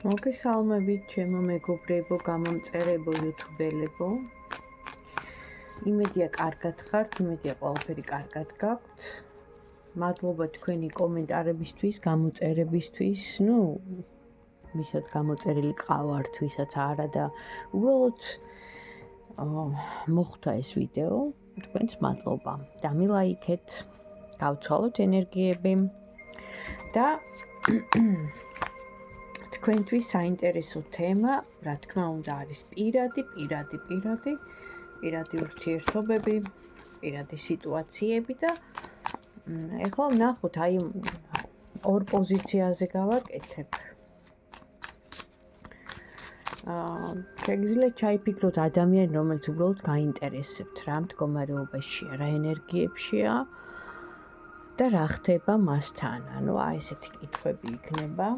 მოგესალმებით ჩემო მეგობრებო, გამომწერებო, იუთუბელებო. იმედია კარგად ხართ, იმედია ყველაფერი კარგად გაქვთ. მადლობა თქვენი კომენტარებისთვის, გამოწერებისთვის, ვისაც გამოწერილი ყავართ, ვისაც არა და უბრალოდ მოხვდა ეს ვიდეო, თქვენს მადლობა. დამილაიქეთ, გავცვალოთ ენერგიები და თქვენთვის საინტერესო თემა, რა თქმა უნდა, არის პირადი ურთიერთობები, პირადი სიტუაციები და ეხლა ვნახოთ, აი ორ პოზიციაზე გავაკეთებ. შეგიძლიათ ჩაიფიქროთ ადამიანი, რომელიც უბრალოდ გაინტერესებთ, რა მდგომარეობაშია, რა ენერგიებშია და რა ხდება მასთან. ანუ აი ესეთი კითხვები იქნება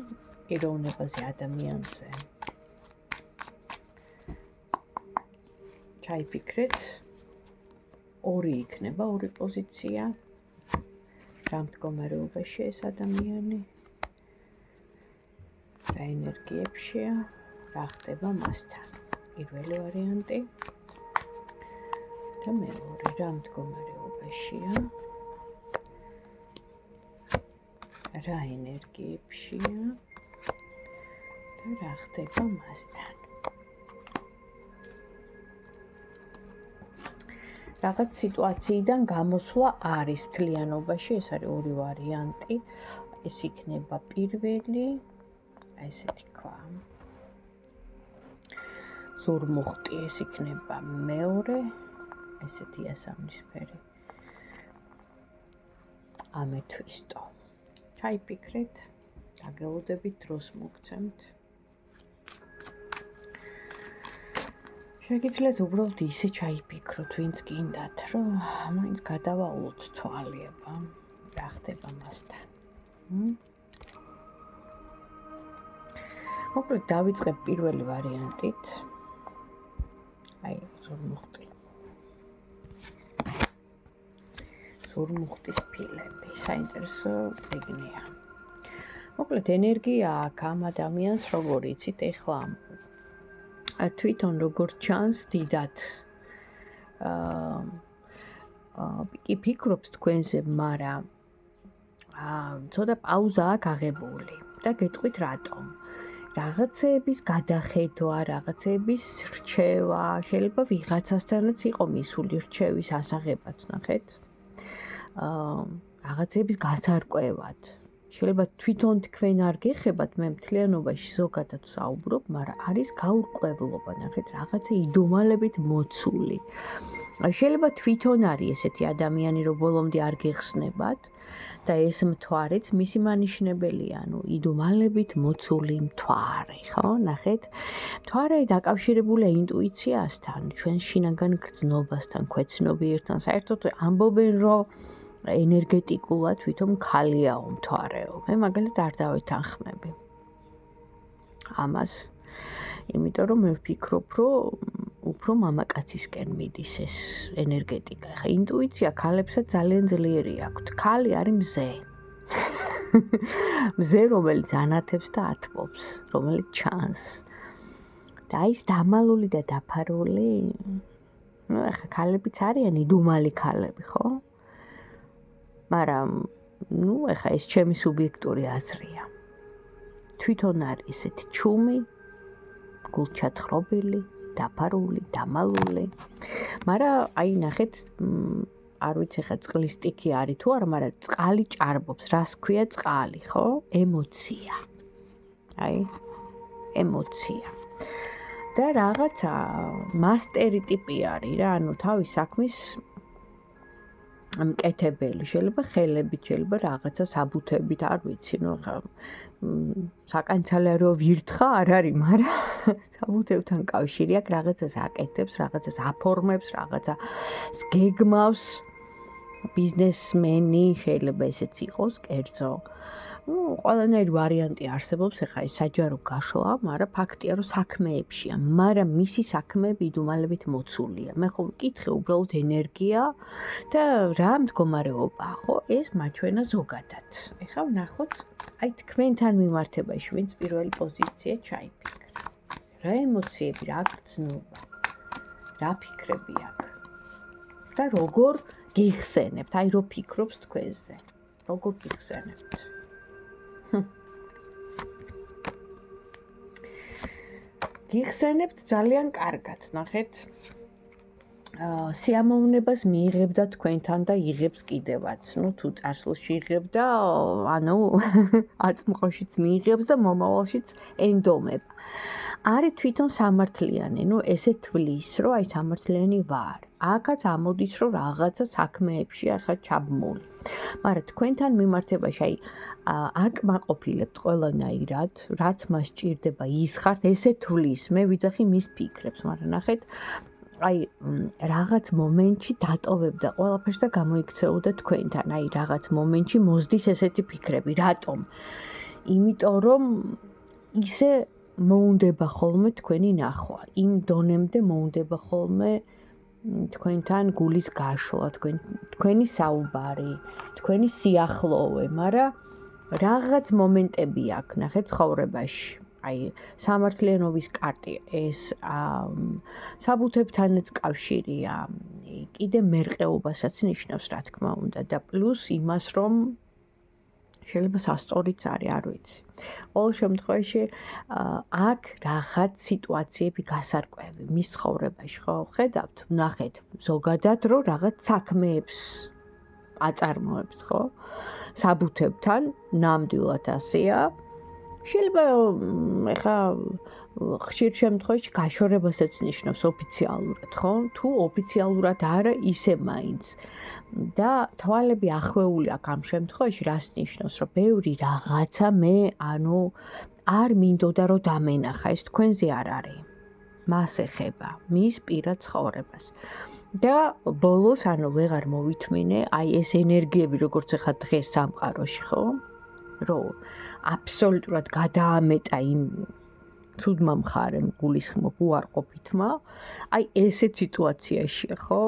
პიროვნებაზე, ადამიანზე. ჩაიფიქრეთ, ორი იქნება, ორი პოზიცია. რა მდგომარეობაშია ეს ადამიანი, რა ენერგიებშია, რა ხდება მასთან. პირველი ვარიანტი და მეორე, რა მდგომარეობაშია, რა ენერგიებშია და რა ხდება მასთან. რაღაც სიტუაციიდან გამოსვლა არის მთლიანობაში, ეს არის ორი ვარიანტი. ეს იქნება პირველი, ესეთი ქვა. ზურმუხტი, ეს იქნება მეორე, ესეთი იასამნისფერი. ამეთვისტო. ჩაიფიქრეთ, დაგელოდებით, დროს მოგცემთ. შეგიძლიათ უბრალოდ ისე ჩაიფიქროთ, ვინც გინდათ, რომ მაინც გადავაულოთ თვალი, რა ხდება მასთან. მოკლედ დავიწყებ პირველი ვარიანტით. აი, ზურმუხტი. ზურმუხტის ფილები, საინტერესო ეგნია. მოკლედ ენერგია აქ ამ ადამიანს, როგორ იცით, ეხლა თვითონ როგორ ჩანს დიდად კი ფიქრობს თქვენზე, მაგრამ ცოტა პაუზა აქვს აღებული და გეტყვით რატომ. რაღაცეების გადახედვა, რაღაცეების რჩევა, შეიძლება ვიღაცასთანაც იყო მისული რჩევის ასაღებად, ნახეთ. რაღაცეების გასარკვევად. შეიძლება თვითონ თქვენ არ გეხებათ, მე მთლიანობაში ზოგადად საუბრობ, მაგრამ არის გაურკვევლობა, ნახეთ, რაღაცა იდუმალებით მოცული. შეიძლება თვითონ არის ესეთი ადამიანი, რომ ბოლომდე არ გეხსნებათ და ეს მთვარეც მისი მანიშნებელია, იდუმალებით მოცული მთვარე, ხო? ნახეთ, მთვარე დაკავშირებულია ინტუიციასთან, ჩვენ შინაგან გრძნობასთან, ქვეცნობიერთან, საერთოდ ამბობენ, რომ ენერგეტიკულად თვითონ ქალიაო მთვარეო. მე მაგალითად არ დავეთანხმები ამას, იმიტომ რომ მე ვფიქრობ, რომ უფრო მამაკაცისკენ მიდის ეს ენერგეტიკა. ხა ინტუიცია ქალებსაც ძალიან ძლიერი აქვთ. ქალი არის მზე. მზე, რომელიც ანათებს და ათბობს, რომელიც ჩანს. და ის დამალული და დაფარული, ხა ქალებიც არიან იდუმალი ქალები, ხო? მაგრამ, ეხა ეს ჩემი სუბიექტური აზრია. თვითონ არის ესეთი ჩუმი, გულჩათხრობილი, დაფარული, დამალული. მაგრამ, აი, ნახეთ, არ ვიცი ხა წყლის სტიქი არის თუ არა, მაგრამ წყალი ჭარბობს. რას ქვია წყალი, ხო? ემოცია. აი, ემოცია. და რაღაცა მასტერი ტიპი არის რა, თავის საქმის მკეთებელი, შეიძლება ხელებით, შეიძლება რაღაცა საბუთებით, არ ვიცი, ხა საკანცელერო ვირთხა არ არის, მაგრამ საბუთებთან კავშირი აქვს, რაღაცას აკეთებს, რაღაცას აფორმებს, რაღაცას გეგმავს, ბიზნესმენი შეიძლება ესეც იყოს, კერძო. ყველანაირი ვარიანტი არსებობს, ეხლა ეს საჯარო გაშლა, მაგრამ ფაქტია, რომ საქმეებშია, მაგრამ მისი საქმეები იდუმალებით მოცულია. მე ხო ვკითხე უბრალოდ ენერგია და რა მდგომარეობაა, ხო? ეს მაჩვენა ზოგადად. ეხლა ვნახოთ, აი თქვენთან მიმართებაში, ვინც პირველი პოზიცია ჩაიფიქრა. რა ემოციები, რა გრძნობა, რა ფიქრები აქვს? და როგორ გიხსენებთ? აი რო ფიქრობს თქვენზე. როგორ გიხსენებთ? გიხსენებთ ძალიან კარგად, ნახეთ. სიამოვნებას მიიღებდა თქვენთან და იღებს კიდევაც. თუ წარსულში იღებდა, ანუ აწმყოშიც მიიღებს და მომავალშიც ენდომება. არის თვითონ სამართლიანი, ესე თვლის, რომ აი სამართლიანი ვარ. აქაც ამოდის, რომ რაღაცა საქმეებში ახლა ჩაბმული. მაგრამ თქვენთან მიმართებაში აი აკმაყოფილებთ ყველანაირად, რაც მას ჭირდება, ის ხართ, ესე თვლის. მე ვიძახი მის ფიქრებს, მაგრამ ნახეთ, აი რაღაც მომენტში დატოვებდა ყველაფერს და გამოიქცეოდა თქვენთან. აი რაღაც მომენტში მოსდის ესეთი ფიქრები. რატომ? იმიტომ რომ ისე მოუნდება ხოლმე თქვენი ნახვა. იმ დონემდე მოუნდება ხოლმე თქვენთან გულის გაშლა, თქვენი საუბარი, თქვენი სიახლოვე, მაგრამ რაღაც მომენტები აქვს, ნახეთ, ცხოვრებაში. აი სამართლიანობის კარტი ეს საბუთებთანაც კავშირია, კიდე მერყეობასაც ნიშნავს, რა თქმა უნდა, და პლუს იმას, რომ შეიძლება სასწორიც არის, არ ვიცი. ყოველ შემთხვევაში აქ რაღაც სიტუაციები გასარკვევი მის ცხოვრებაში, ხო? ხედავთ, ნახეთ, ზოგადად რომ რაღაც საქმეებს აწარმოებს, ხო? საბუთებთან, ნამდვილად ასეა. შეიძლება ეხა ხშირ შემთხვევაში გაშორებასაც ნიშნავს ოფიციალურად, ხო? თუ ოფიციალურად არა, ისე მაინც. და თვალები ახვეული აქვს ამ შემთხვევაში, რას ნიშნავს, რომ ბევრი რაღაცა მე, არ მინდოდა რომ დამენახა, ეს თქვენზე არ არის. მას ეხება, მის პირად ცხოვრებას. და ბოლოს, ვეღარ მოვითმინე, აი ეს ენერგიები, როგორც ეხა დღეს სამყაროში, ხო? რომ აბსოლუტურად გადაამეტა იმ ცუდმა მხარემ გულისხმობ უარყოფითმა, აი ესეთ სიტუაციაშია, ხო?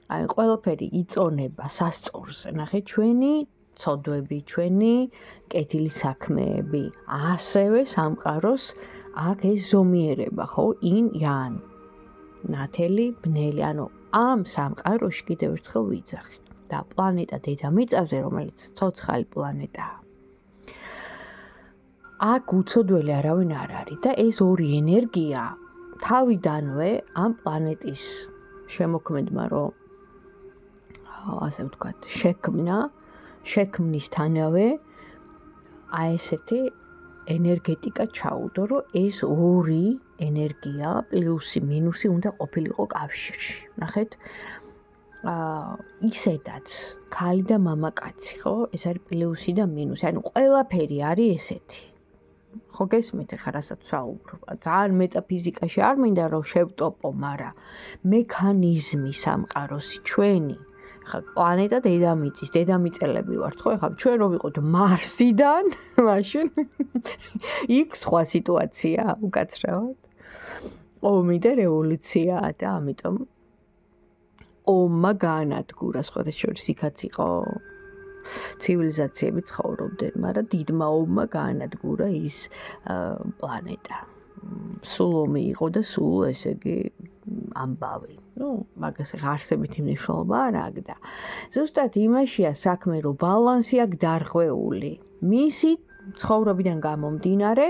აი ყველაფერი იწონება სასწორზე, ნახე ჩვენი ცოდვები, ჩვენი კეთილი საქმეები, ასევე სამყაროს აქ ეს ზომიერება, ხო? ინ იან, ნათელი, ბნელი, ამ სამყაროში კიდევ ერთხელ ვიძახი და პლანეტა დედამიწაზე, რომელიც ცოცხალი პლანეტაა. აქ უცოდველი არავინ არ არის და ეს ორი ენერგია თავიდანვე ამ პლანეტის შემოქმედმა, რომ ასე ვთქვათ, შექმნისთანავე აი ესეთი ენერგეტიკა ჩაუდო, რომ ეს ორი ენერგია პლუსი მინუსი უნდა ყოფილიყო კავშირში. ნახეთ, ისედაც ქალი და მამაკაცი, ხო? ეს არის პლუსი და მინუსი. ყველაფერი არის ესეთი. ხო გესმით ახლა რასაც ვსაუბრობ? ძალიან მეტაფიზიკაში არ მინდა რომ შევტოპო, მაგრამ მექანიზმი სამყაროსი ჩვენი, ხა პლანეტა დედამიწის, დედამიწელები ვართ, ხო? ახლა ჩვენ რო ვიყოთ მარსიდან, მაშინ იქ სხვა სიტუაცია უკაცრავად. ომი და რევოლუციაა და ამიტომ ომმა გაანადგურა, სხვადასხვა იქაც იყო ცივილიზაციები ცხოვრობდნენ, მაგრამ დიდმა ომმა გაანადგურა ის პლანეტა. სულ ომი იყო და სულ ესე იგი ამბავი. მაგას არსებითი მნიშვნელობა არ აქვს და ზუსტად იმაშია საქმე, რომ ბალანსი აქვს დარღვეული. მისი ცხოვრებიდან გამომდინარე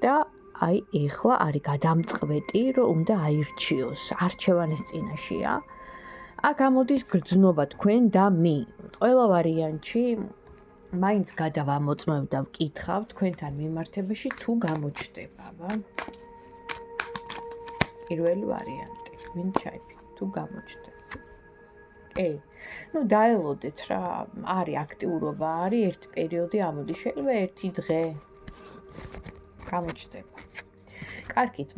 და აი ეხლა არის გადამწყვეტი, რომ უნდა აირჩიოს. არჩევანის წინაშეა. აქ ამოდის გრძნობა თქვენ და მე. ყველა ვარიანტში მაინც გადავამოწმებ და ვკითხავ თქვენთან მიმართებაში თუ გამოჩნდება, პირველი ვარიანტი, ვინ ჩაიფიქრე, თუ გამოჩნდება. დაელოდეთ რა, არის აქტიურობა, არის ერთი პერიოდი ამოდის, შეიძლება ერთი დღე გამოჩნდება. კარგით,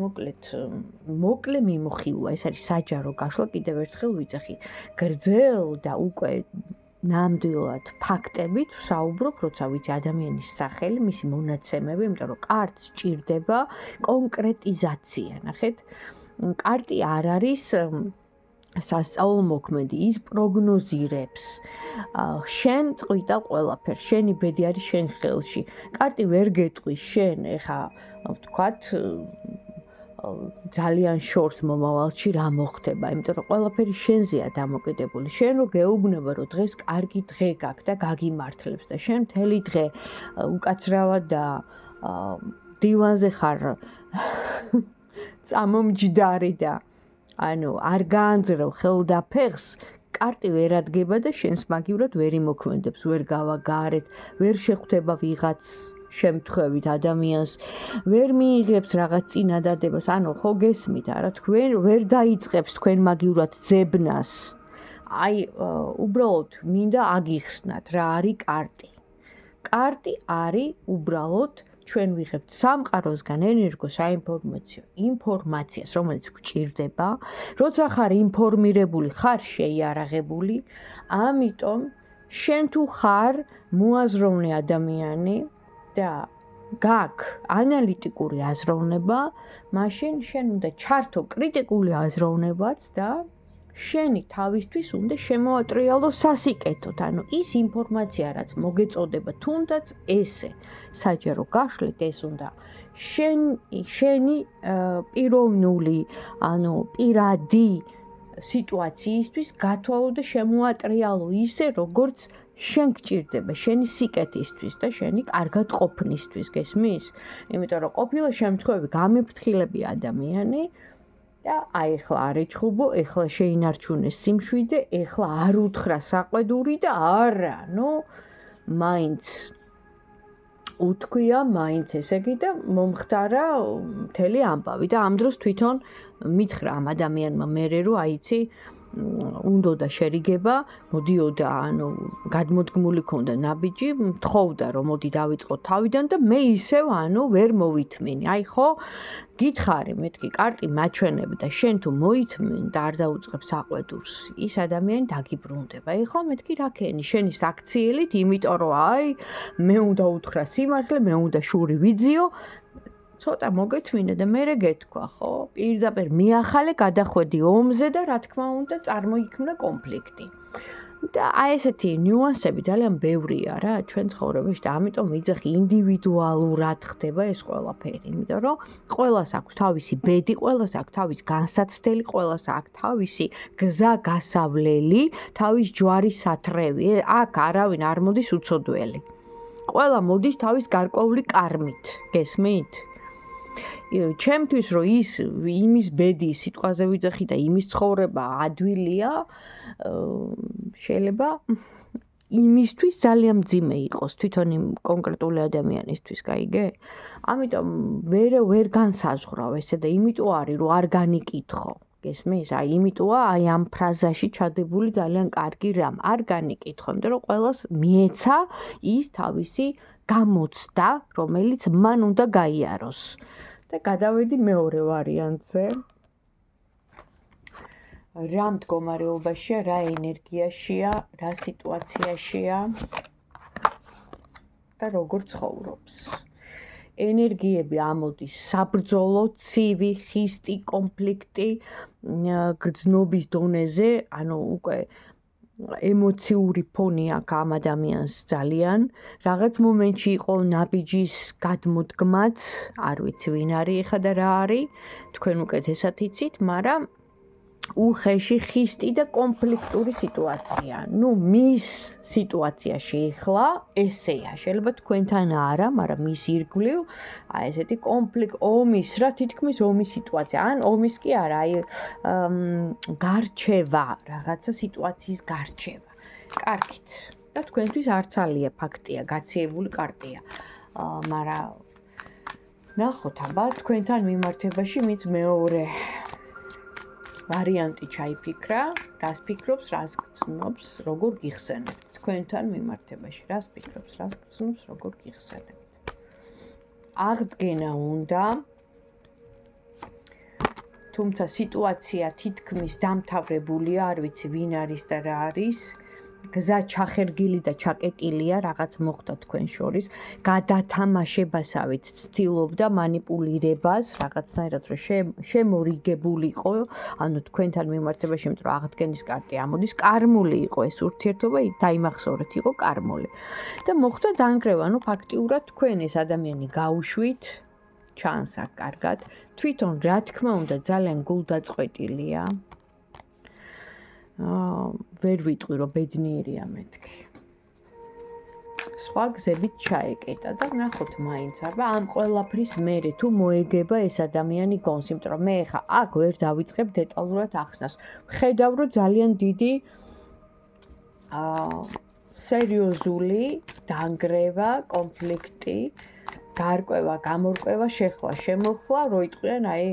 მოკლე მიმოხილვა, ეს არის საჯარო გაშლა, კიდევ ერთხელ ვიძახი. გრძელ და უკვე ნამდვილად ფაქტებით ვსაუბრობ, როცა ვიცი ადამიანის სახელი, მისი მონაცემები, იმიტომ რომ კარტს ჭირდება კონკრეტიზაცია, ნახეთ. კარტი არ არის სასწაულმოქმედი, ის პროგნოზირებს. შენ წყვიტა ყველაფერს, შენი ბედი არის შენ ხელში. კარტი ვერ გეტყვის შენ, ეხა ვთქვათ, ძალიან შორს მომავალში რა მოხდება, იმიტომ რომ ყველაფერი შენზეა დამოკიდებული. შენ რო გეუბნება, რომ დღეს კარგი დღე გაქვს და გაგიმართლებს და შენ მთელი დღე უკაცრავად და დივანზე ხარ წამომჯდარი და არ გაანძრევ ხელდაფეხს, კარტი ვერ ადგება და შენს მაგივრად ვერ იმოქმედებს, ვერ გავაგარეთ, ვერ შეხვდება ვიღაც შემთხვევით ადამიანს, ვერ მიიღებს რაღაც წინადადებას, ხო გესმით არა, თქვენ ვერ დაიწყებს თქვენ მაგივრად ძებნას. უბრალოდ მინდა აგიხსნათ რა არის კარტი. კარტი არის უბრალოდ ჩვენ ვიღებთ სამყაროსგან ენერგო საინფორმაციო ინფორმაციას, რომელიც გვჭირდება, როცა ხარ ინფორმირებული, ხარ შეიარაღებული, ამიტომ შენ თუ ხარ მოაზროვნე ადამიანი და გაქვს ანალიტიკური აზროვნება, მაშინ შენ უნდა ჩართო კრიტიკული აზროვნებაც და შენი თავისთვის უნდა შემოატრიალო სასიკეთოდ, ის ინფორმაცია, რაც მოგეწოდება, თუნდაც ესე საჯარო გაშლით, ეს უნდა შენი პიროვნული, პირადი სიტუაციისთვის გათვალო და შემოატრიალო ისე, როგორც შენ გჭირდება, შენი სიკეთისთვის და შენი კარგად ყოფნისთვის, გესმის? იმიტომ რომ ყოფილი შემთხვევები გამიფრთხილები ადამიანი და ეხლა არ ეჩხუბო, ეხლა შეინარჩუნეს სიმშვიდე, ეხლა არ უთხრა საყვედური და არა, მაინც უთქვია, მაინც ესე იგი და მომხდარა მთელი ამბავი და ამ დროს თვითონ მითხრა ამ ადამიანმა მერე რომ აიცი უნდოდა შერიგება, მოდიოდა, გადმოდგმული ქონდა ნაბიჯი, მთხოვდა რომ მოდი დავიწყოთ თავიდან და მე ისევ, ვერ მოვითმინი. ხო, გითხარი, მეთქი კარტი მაჩვენებდა, შენ თუ მოითმენ და არ დაუწყებ საყვედურს, ის ადამიანი დაგიბრუნდება. ეხლა მეთქი რა ქენი, შენი საქციელით, იმიტომ რომ მე უნდა უთხრა სიმართლე, მე უნდა შური ვიძიო, ცოტა მოგეთმინე და მერე გეთქვა, ხო? პირდაპირ მიახალე, გადახვედი ომზე და რა თქმა უნდა წარმოიქმნა კონფლიქტი. და ესეთი ნიუანსები ძალიან ბევრია რა ჩვენ ცხოვრებაში და ამიტომ ვიძახი ინდივიდუალურად ხდება ეს ყველაფერი, იმიტომ რომ ყველას აქვს თავისი ბედი, ყველას აქვს თავის განსაცდელი, ყველას აქვს თავისი გზა გასავლელი, თავის ჯვარის სათრევი. აქ არავინ არ მოდის უცოდველი. ყველა მოდის თავის გარკვეული კარმით, გესმით? ჩემთვის რომ იმის ბედი სიტყვაზე ვიძახი და იმის ცხოვრება ადვილია, შეიძლება იმისთვის ძალიან მძიმე იყოს თვითონ იმ კონკრეტული ადამიანისთვის, გაიგე? ამიტომ ვერ განსაზღვრავ ესე და იმიტომ არის რომ არ განიკითხო. გესმის? იმიტოა ამ ფრაზაში ჩადებული ძალიან კარგი რამ. არ განიკითხო, იმიტომ რომ ყველას მიეცა ის თავისი გამოცდა, რომელიც მან უნდა გაიაროს. და გადავედი მეორე ვარიანტზე. რა მდგომარეობაშია, რა ენერგიაშია, რა სიტუაციაშია და როგორ ცხოვრობს. ენერგიები ამოდის საბრძოლო, ცივი, ხისტი, კონფლიქტი, გრძნობის დონეზე, უკვე ემოციური ფონი აქვს ამ ადამიანს ძალიან. რაღაც მომენტში იყო ნაბიჯის გადმოდგმაც, არ ვიცი ვინ არის ეხა და რა არის, თქვენ უკეთესად იცით, მაგრამ უხეში ხისტი და კონფლიქტური სიტუაცია. მის სიტუაციაში ეხლა ესეა, შეიძლება თქვენთან არა, მაგრამ მის ირგვლივ ესეთი ომის, რა თითქმის ომის სიტუაცია. ან ომის კი არა, გარჩევა, რაღაცა სიტუაციის გარჩევა. კარგით. და თქვენთვის არც ალია ფაქტია, გაციებული კარტია. მაგრამ ნახოთ აბა თქვენთან მიმართებაში მის მეორე ვარიანტი ჩაიფიქრა, რას ფიქრობს, რას გრძნობს, როგორ გიხსენებთ თქვენთან მიმართებაში, რას ფიქრობს, რას გრძნობს, როგორ გიხსენებთ. აღდგენა უნდა, თუმცა სიტუაცია თითქმის დამთავრებულია, არ ვიცი ვინ არის და რა არის, გზა ჩახერგილი და ჩაკეტილია, რაღაც მოხდა თქვენ შორის, გადათამაშებასავით ცდილობდა მანიპულირებას, რაღაცნაირად რომ შემორიგებულიყო, ანუ თქვენთან მიმართებაში, იმიტომ რომ აღდგენის კარტი ამოდის, კარმული იყო ეს ურთიერთობა, დაიმახსოვრეთ, იყო კარმული. და მოხდა დანგრევა, ანუ ფაქტიურად თქვენ ეს ადამიანი გაუშვით, ჩანს აქ კარგად, თვითონ რა თქმა უნდა ძალიან გულდაწყვეტილია. ვერ ვიტყვი რომ ბედნიერია მეთქი. სხვა გზებით ჩაეკეტა და ნახოთ მაინც აბა ამ ყველაფრის მერე თუ მოეგება ეს ადამიანი გონს, იმიტომ რომ მე ხა აქ ვერ დავიწყებ დეტალურად ახსნას. ვხედავ რომ ძალიან დიდი სერიოზული დანგრევა, კონფლიქტი, გარკვევა, გამორკვევა, შეხლა, შემოხლა, რო იტყვიან აი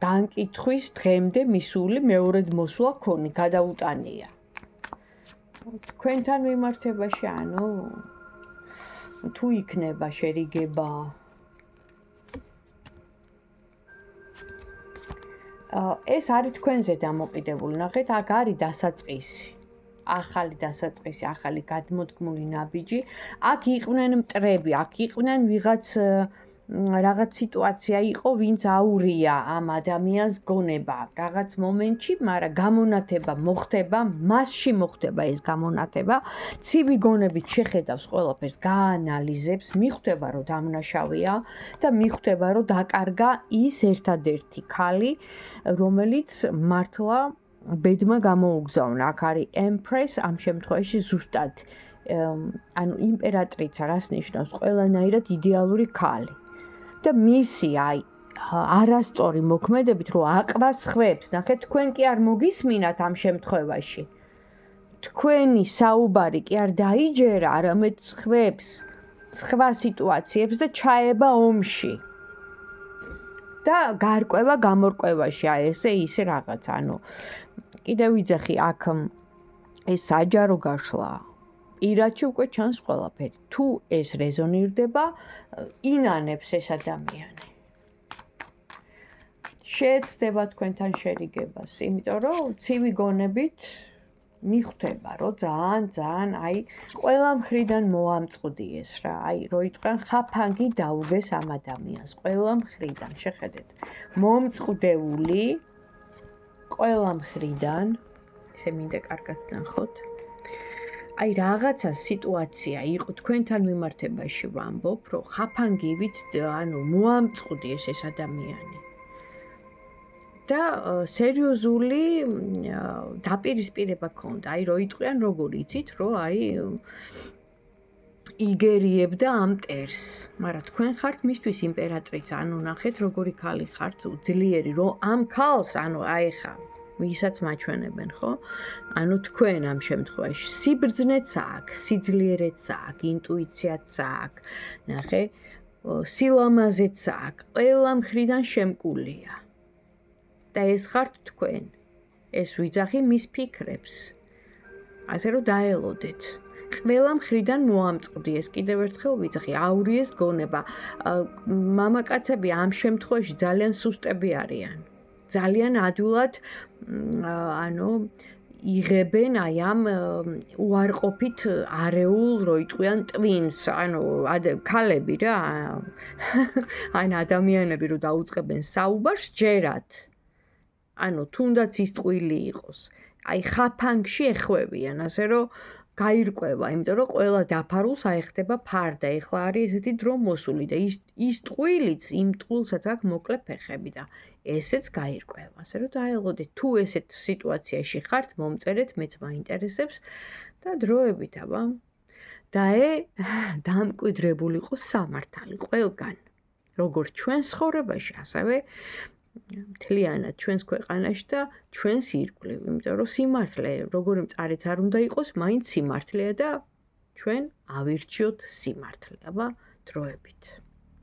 განკითხვის დღემდე მისული მეორედ მოსვლა ქონი, გადაუტანია. თქვენთან მიმართებაში, ანუ თუ იქნება შერიგება, ეს არის თქვენზე დამოკიდებული. ნახეთ, აქ არის დასაწყისი. ახალი დასაწყისი, ახალი გადმოდგმული ნაბიჯი. აქ იყვნენ მტრები, აქ იყვნენ რაღაც სიტუაცია იყო, ვინც აურია ამ ადამიანს გონება რაღაც მომენტში, მაგრამ გამონათება მოხდება, მასში მოხდება ეს გამონათება, ცივი გონებით შეხედავს ყველაფერს, გაანალიზებს, მიხვდება რომ დამნაშავეა და მიხვდება რომ დაკარგა ის ერთადერთი ქალი, რომელიც მართლა ბედმა გამოუგზავნა. აქ არის Empress, ამ შემთხვევაში ზუსტად ანუ იმპერატრიცა რას ნიშნავს? ყველანაირად იდეალური ქალი. და მისი აი არასწორი მოქმედებით რომ აყვას ხვებს. ნახეთ, თქვენ კი არ მოგისმინათ ამ შემთხვევაში. თქვენი საუბარი კი არ დაიჯერა, არამედ ხვებს სხვა სიტუაციებს და ჩაება ომში. და გარკვევა გამორკვევაში, აი ესე ისე რაღაც, ანუ კიდევ ვიძახი აქ ეს საჯარო გაშლა. პირადში უკვე ჩანს ყველაფერი. თუ ეს რეზონირდება, ინანებს ეს ადამიანი. შეეცდება თქვენთან შერიგებას, იმიტომ რომ ცივი გონებით მიხვდება, რომ ძალიან აი ყველა მხრიდან მოამწყდიეს რა. აი რო იტყვიან ხაფანგი დაუგეს ამ ადამიანს, ყველა მხრიდან, შეხედეთ. მომწყდეული ყველა მხრიდან, ესე მინდა კარგად ნახოთ. აი რაღაცა სიტუაცია იყო თქვენთან მიმართებაში ვამბობ, რომ ხაფანგივით, ანუ მოამწყდიეს ეს ადამიანი. და სერიოზული დაპირისპირება ქონდა. აი რო იტყვიან როგორ იცით, რომ აი იგერიებდა ამ მტერს. მაგრამ თქვენ ხართ მისთვის იმპერატრიცა, ანუ ნახეთ როგორი ქალი ხართ, ძლიერი, რომ ამ ქალს, ანუ აი ხა ვისაც მაჩვენებენ, ხო? ანუ თქვენ ამ შემთხვევაში სიბრძნეც აქვს, სიძლიერეც აქვს, ინტუიციაც აქვს. ნახე, სილამაზეც აქვს, ყველა მხრიდან შემკულია. და ეს ხართ თქვენ. ეს ვიძახი მის ფიქრებს. ასე რომ დაელოდეთ. ყველა მხრიდან მოამწყდიეს, კიდევ ერთხელ ვიძახი, აურიეს გონება. მამაკაცები ამ შემთხვევაში ძალიან სუსტები არიან. ძალიან ადვილად ანუ იღებენ აი ამ უარყოფით არეულ რო იტყვიან ტვინს, ანუ ქალები რა. აი ადამიანები რო დაუწყებენ საუბარს ჯერათ. ანუ თუნდაც ის ტყვილი იყოს. აი ხაფანგში ეხვევიან, ასე რომ გაირკვევა, იმიტომ რომ ყველა დაფარულს აეხდება ფარდა. ეხლა არის ესეთი დრო მოსული და ის ტყუილიც იმ ტყუილსაც აქვს მოკლე ფეხები და ესეც გაირკვევა. ასე რომ დაელოდეთ, თუ ესეთ სიტუაციაში ხართ, მომწერეთ, მეც მაინტერესებს და დროებით აბა. დამკვიდრებულიყო სამართალი ყველგან. როგორც ჩვენ ცხოვრებაში, ასევე მთლიანად ჩვენს ქვეყანაში და ჩვენს ირგვლივ, იმიტომ რომ სიმართლე, როგორი მწარეც არ უნდა იყოს, მაინც სიმართლეა და ჩვენ ავირჩიოთ სიმართლე. აბა დროებით.